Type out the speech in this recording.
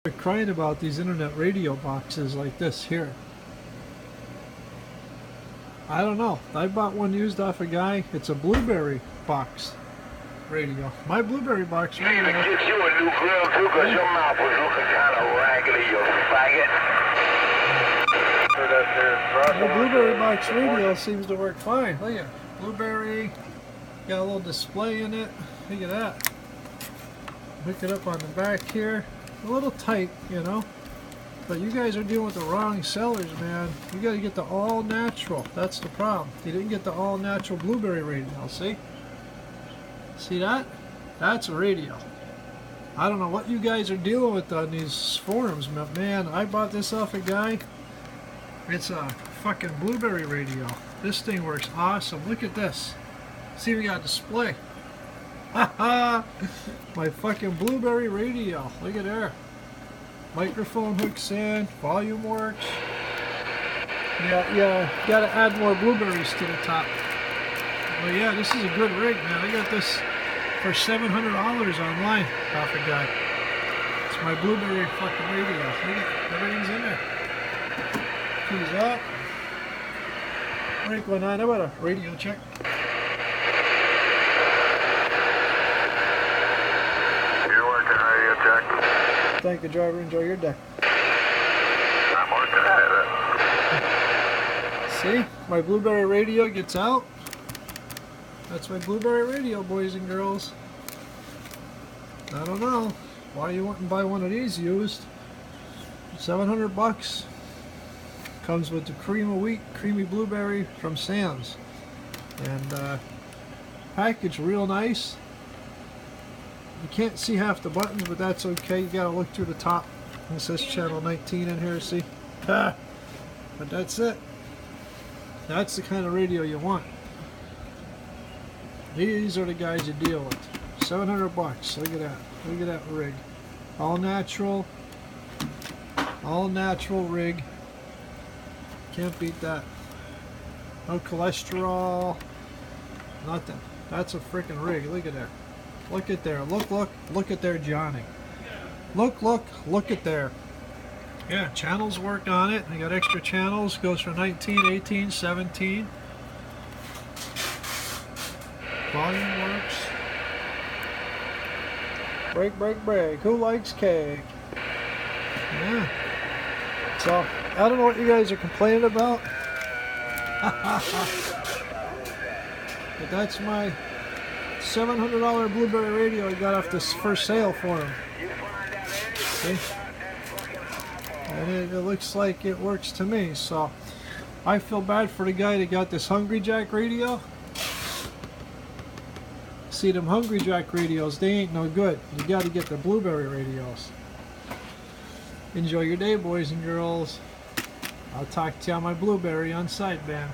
They're crying about these internet radio boxes like this here. I don't know. I bought one used off a guy. It's a Blueberry box radio. My Blueberry box radio. Need to get you a new grill too, cause your mouth was looking kind of raggedy, you faggot. The Blueberry box radio seems to work fine. Look at it. Blueberry. Got a little display in it. Look at that. Hook it up on the back here. A little tight, you know. But you guys are dealing with the wrong sellers, man. You got to get the all natural. That's the problem. You didn't get the all natural Blueberry radio. See? See that? That's a radio. I don't know what you guys are dealing with on these forums, but man, I bought this off a guy. It's a fucking Blueberry radio. This thing works awesome. Look at this. See, we got a display. Haha! My fucking Blueberry radio. Look at there. Microphone hooks in. Volume works. Yeah. Gotta add more blueberries to the top. But yeah, this is a good rig, man. I got this for $700 online off a guy. It's my Blueberry fucking radio. Look at everything's in there. Keys up. Break one on. How about a radio check? You're working radio check. Thank the driver. Enjoy your day. I'm working at it. See? My Blueberry radio gets out. That's my Blueberry radio, boys and girls. I don't know why you wouldn't buy one of these used. $700. Comes with the cream of wheat, creamy blueberry from Sam's. And packaged real nice. You can't see half the buttons, but that's okay. You gotta look through the top. It says channel 19 in here, see? But that's it. That's the kind of radio you want. These are the guys you deal with. $700. Look at that. Look at that rig. All natural rig. Can't beat that. No cholesterol. Nothing. That's a freaking rig. Look at there. Look at there. Look at there, Johnny. Look at there. Yeah, channels work on it. I got extra channels. Goes from 19, 18, 17. Volume works. Break. Who likes cake? Yeah. So, I don't know what you guys are complaining about. But that's my $700 Blueberry radio I got off this first sale for him. See? And it looks like it works to me. So, I feel bad for the guy that got this Hungry Jack radio. See, them Hungry Jack radios, they ain't no good. You got to get the Blueberry radios. Enjoy your day, boys and girls. I'll talk to you on my Blueberry on Sideband.